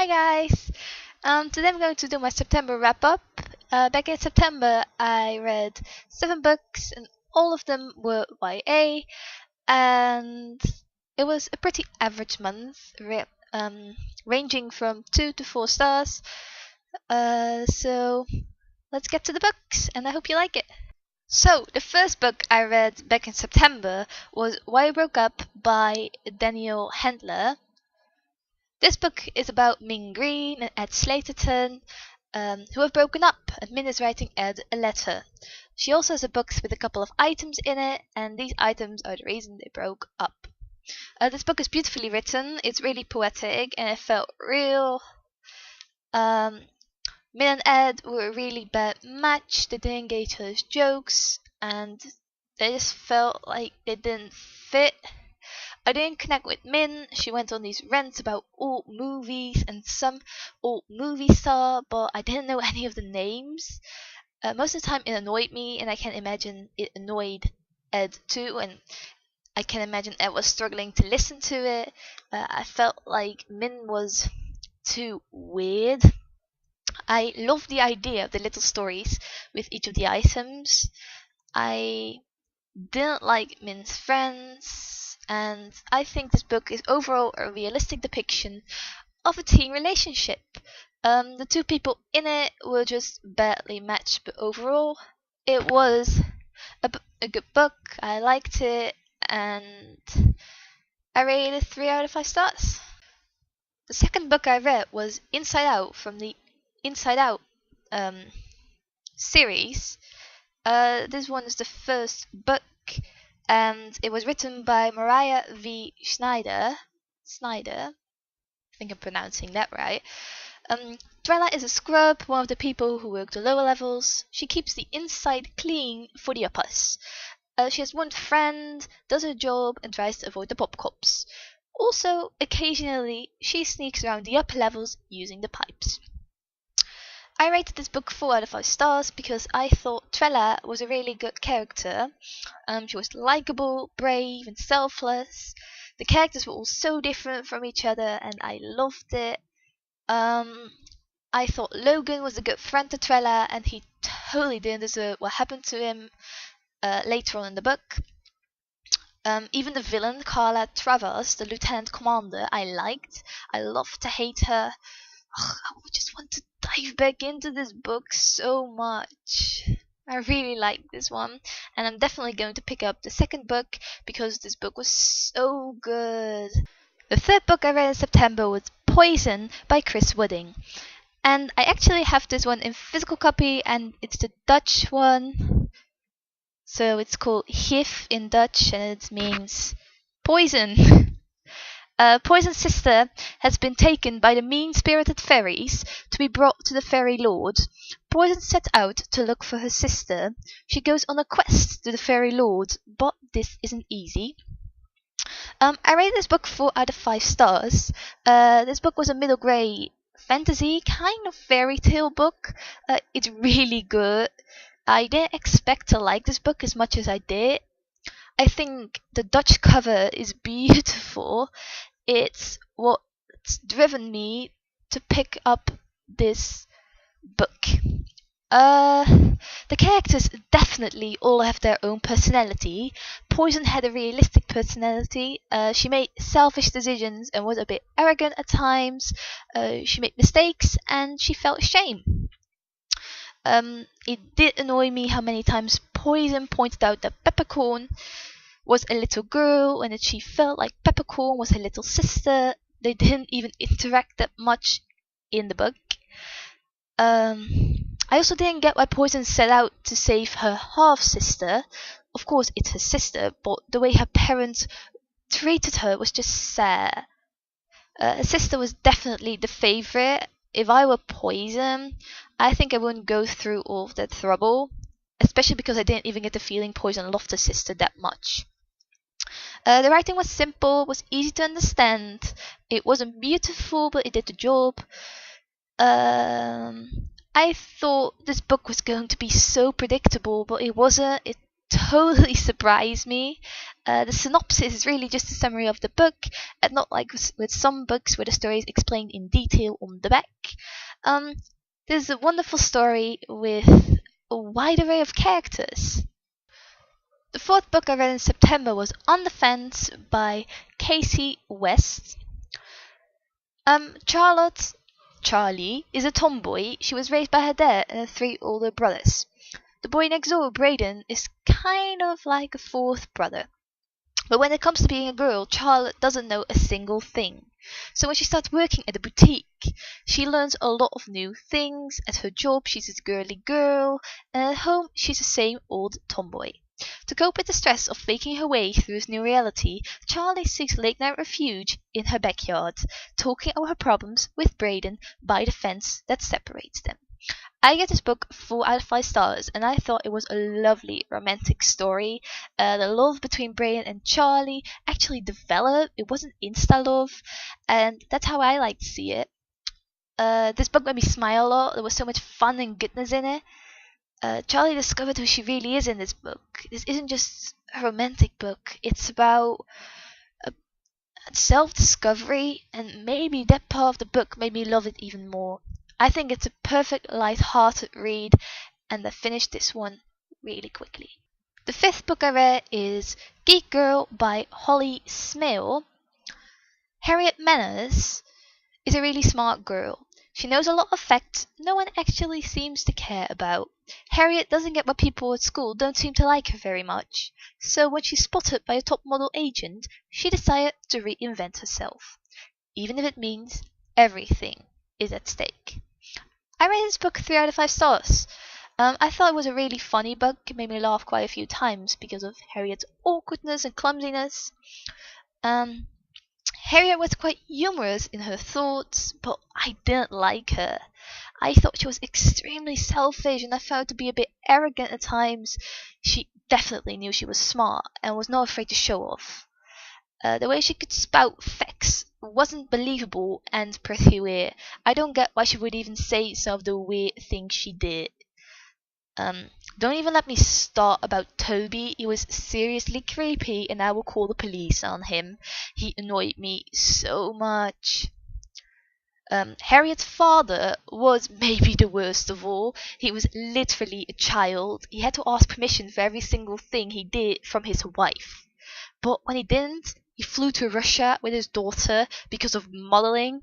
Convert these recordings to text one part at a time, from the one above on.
Hi guys! Today I'm going to do my September wrap up. Back in September, I read 7 books, and all of them were YA, and it was a pretty average month, ranging from 2 to 4 stars. So let's get to the books, and I hope you like it. So, the first book I read back in September was Why I Broke Up by Daniel Handler. This book is about Min Green and Ed Slaterton, who have broken up, and Min is writing Ed a letter. She also has a book with a couple of items in it, and these items are the reason they broke up. This book is beautifully written, it's really poetic, and it felt real. Min and Ed were a really bad match, they didn't get each other's jokes, and they just felt like they didn't fit. I didn't connect with Min. She went on these rants about old movies and some old movie star, but I didn't know any of the names. Most of the time it annoyed me, and I can imagine it annoyed Ed too, and I can imagine Ed was struggling to listen to it. I felt like Min was too weird. I love the idea of the little stories with each of the items. I didn't like Min's friends, and I think this book is overall a realistic depiction of a teen relationship. The two people in it were just badly matched, but overall, it was a good book. I liked it, and I rated it 3 out of 5 stars. The second book I read was Inside Out from the Inside Out series. This one is the first book, and it was written by Mariah V. Schneider. I think I'm pronouncing that right. Delilah is a scrub, one of the people who work the lower levels. She keeps the inside clean for the uppers. She has one friend, does her job, and tries to avoid the pop cops. Also, occasionally, she sneaks around the upper levels using the pipes. I rated this book 4 out of 5 stars because I thought Trella was a really good character. She was likable, brave, and selfless. The characters were all so different from each other, and I loved it. I thought Logan was a good friend to Trella, and he totally didn't deserve what happened to him later on in the book. Even the villain, Carla Travers, the lieutenant commander, I liked. I loved to hate her. I just want to dive back into this book so much. I really like this one, and I'm definitely going to pick up the second book because this book was so good. The third book I read in September was Poison by Chris Wooding, and I actually have this one in physical copy, and it's the Dutch one. So it's called Gif in Dutch, and it means poison. Poison's sister has been taken by the mean-spirited fairies to be brought to the fairy lord. Poison sets out to look for her sister. She goes on a quest to the fairy lord, but this isn't easy. I rated this book 4 out of 5 stars. This book was a middle grade fantasy, kind of fairy tale book. It's really good. I didn't expect to like this book as much as I did. I think the Dutch cover is beautiful. It's what's driven me to pick up this book. The characters definitely all have their own personality. Poison had a realistic personality. She made selfish decisions and was a bit arrogant at times. She made mistakes and she felt shame. It did annoy me how many times Poison pointed out that Peppercorn was a little girl and that she felt like Peppercorn was her little sister. They didn't even interact that much in the book. I also didn't get why Poison set out to save her half-sister. Of course, it's her sister, but the way her parents treated her was just sad. Her sister was definitely the favorite. If I were Poison, I think I wouldn't go through all of that trouble, especially because I didn't even get the feeling Poison loved her sister that much. The writing was simple, was easy to understand. It wasn't beautiful, but it did the job. I thought this book was going to be so predictable, but it wasn't. It totally surprised me. The synopsis is really just a summary of the book, and not like with some books where the story is explained in detail on the back. Um, this is a wonderful story with a wide array of characters. The fourth book I read in September was On the Fence by Casey West. Charlie is a tomboy. She was raised by her dad and her three older brothers. The boy next door, Braden, is kind of like a fourth brother. But when it comes to being a girl, Charlotte doesn't know a single thing. So when she starts working at the boutique, she learns a lot of new things. At her job, she's a girly girl, and at home, she's the same old tomboy. To cope with the stress of faking her way through this new reality, Charlie seeks late-night refuge in her backyard, talking over her problems with Braden by the fence that separates them. I give this book 4 out of 5 stars, and I thought it was a lovely romantic story. The love between Braden and Charlie actually developed. It wasn't insta love, and that's how I like to see it. This book made me smile a lot. There was so much fun and goodness in it. Charlie discovered who she really is in this book. This isn't just a romantic book. It's about self-discovery, and maybe that part of the book made me love it even more. I think it's a perfect light-hearted read, and I finished this one really quickly. The fifth book I read is Geek Girl by Holly Smale. Harriet Manners is a really smart girl. She knows a lot of facts no one actually seems to care about. Harriet doesn't get why people at school don't seem to like her very much, so when she's spotted by a top model agent, she decided to reinvent herself, even if it means everything is at stake. I rated this book 3 out of 5 stars. I thought it was a really funny book. It made me laugh quite a few times because of Harriet's awkwardness and clumsiness. Harriet was quite humorous in her thoughts, but I didn't like her. I thought she was extremely selfish, and I found her to be a bit arrogant at times. She definitely knew she was smart and was not afraid to show off. The way she could spout facts wasn't believable and pretty weird. I don't get why she would even say some of the weird things she did. Don't even let me start about Toby. He was seriously creepy, and I will call the police on him. He annoyed me so much. Harriet's father was maybe the worst of all. He was literally a child. He had to ask permission for every single thing he did from his wife. But when he didn't, he flew to Russia with his daughter because of modeling.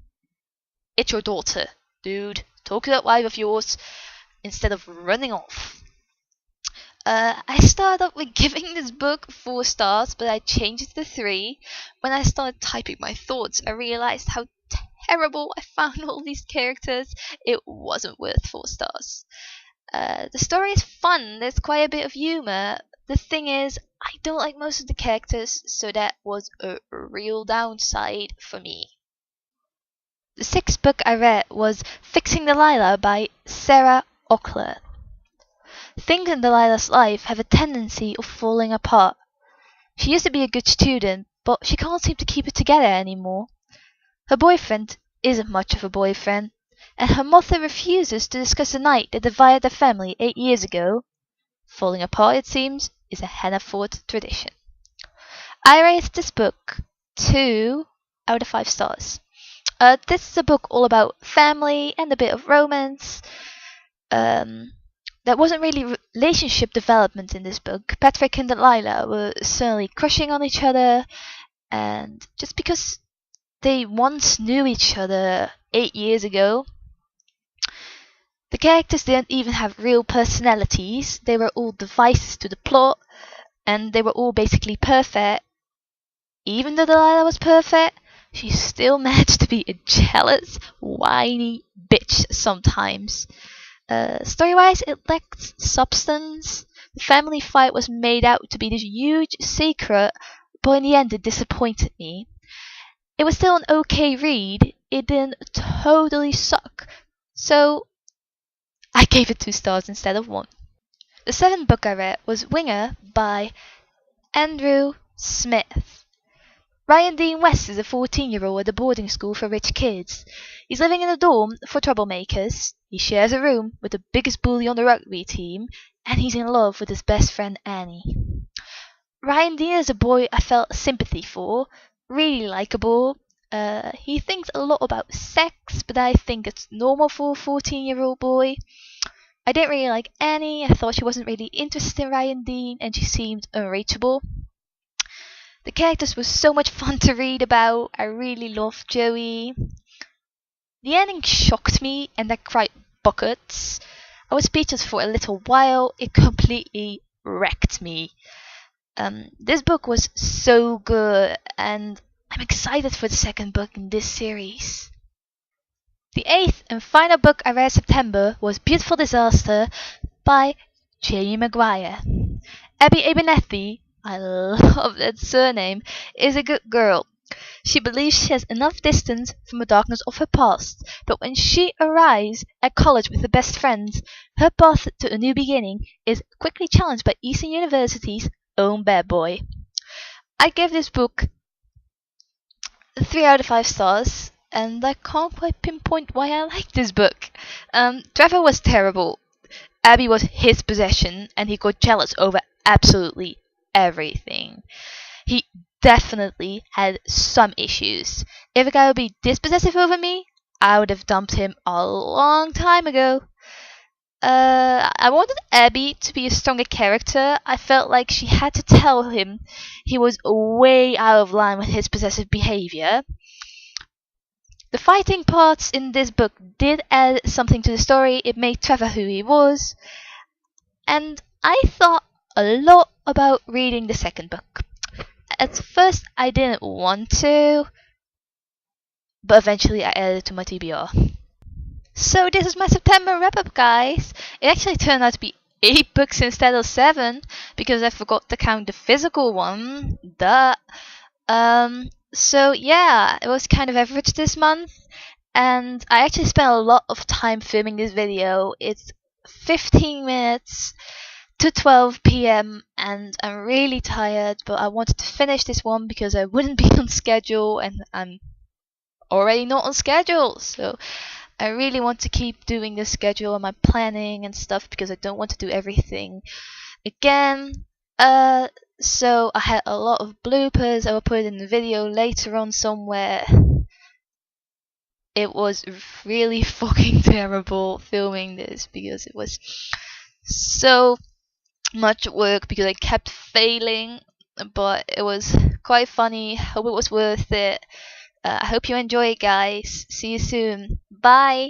It's your daughter, dude. Talk to that wife of yours instead of running off. I started up with giving this book 4 stars, but I changed it to 3. When I started typing my thoughts, I realized how terrible I found all these characters. It wasn't worth 4 stars. The story is fun. There's quite a bit of humor. The thing is, I don't like most of the characters, so that was a real downside for me. The 6th book I read was Fixing Delilah by Sarah Ockler. Things in Delilah's life have a tendency of falling apart. She used to be a good student, but she can't seem to keep it together anymore. Her boyfriend isn't much of a boyfriend, and her mother refuses to discuss the night that divided their family 8 years ago. Falling apart, it seems, is a Hannaford tradition. I rated this book 2 out of 5 stars. This is a book all about family and a bit of romance. There wasn't really relationship development in this book. Patrick and Delilah were certainly crushing on each other, and just because they once knew each other 8 years ago, the characters didn't even have real personalities. They were all devices to the plot, and they were all basically perfect. Even though Delilah was perfect, she still managed to be a jealous, whiny bitch sometimes. Story-wise, it lacked substance. The family fight was made out to be this huge secret, but in the end it disappointed me. It was still an okay read. It didn't totally suck. So I gave it 2 stars instead of 1. The 7th book I read was Winger by Andrew Smith. Ryan Dean West is a 14-year-old at a boarding school for rich kids. He's living in a dorm for troublemakers. He shares a room with the biggest bully on the rugby team, and he's in love with his best friend Annie. Ryan Dean is a boy I felt sympathy for, really likable. He thinks a lot about sex, but I think it's normal for a 14-year-old boy. I didn't really like Annie. I thought she wasn't really interested in Ryan Dean, and she seemed unreachable. The characters were so much fun to read about. I really loved Joey. The ending shocked me, and I cried buckets. I was speechless for a little while. It completely wrecked me. This book was so good, and I'm excited for the second book in this series. The eighth and final book I read in September was Beautiful Disaster by Jamie Maguire. Abby Abernethy, I love that surname, is a good girl. She believes she has enough distance from the darkness of her past, but when she arrives at college with her best friends, her path to a new beginning is quickly challenged by Eastern University's own bad boy. I gave this book 3 out of 5 stars, and I can't quite pinpoint why I like this book. Trevor was terrible. Abby was his possession, and he got jealous over absolutely everything. He definitely had some issues. If a guy would be this possessive over me, I would have dumped him a long time ago. I wanted Abby to be a stronger character. I felt like she had to tell him he was way out of line with his possessive behavior. The fighting parts in this book did add something to the story. It made Trevor who he was. And I thought a lot about reading the second book. At first, I didn't want to, but eventually I added it to my TBR. So this is my September wrap-up, guys. It actually turned out to be 8 books instead of 7, because I forgot to count the physical one. Duh. So yeah, it was kind of average this month, and I actually spent a lot of time filming this video. It's 15 minutes to 12 p.m. and I'm really tired, but I wanted to finish this one because I wouldn't be on schedule, and I'm already not on schedule, so I really want to keep doing this schedule and my planning and stuff because I don't want to do everything again. So I had a lot of bloopers. I will put it in the video later on somewhere. It was really fucking terrible filming this because it was so much work because I kept failing, but it was quite funny. Hope it was worth it. I hope you enjoy it, guys. See you soon. Bye.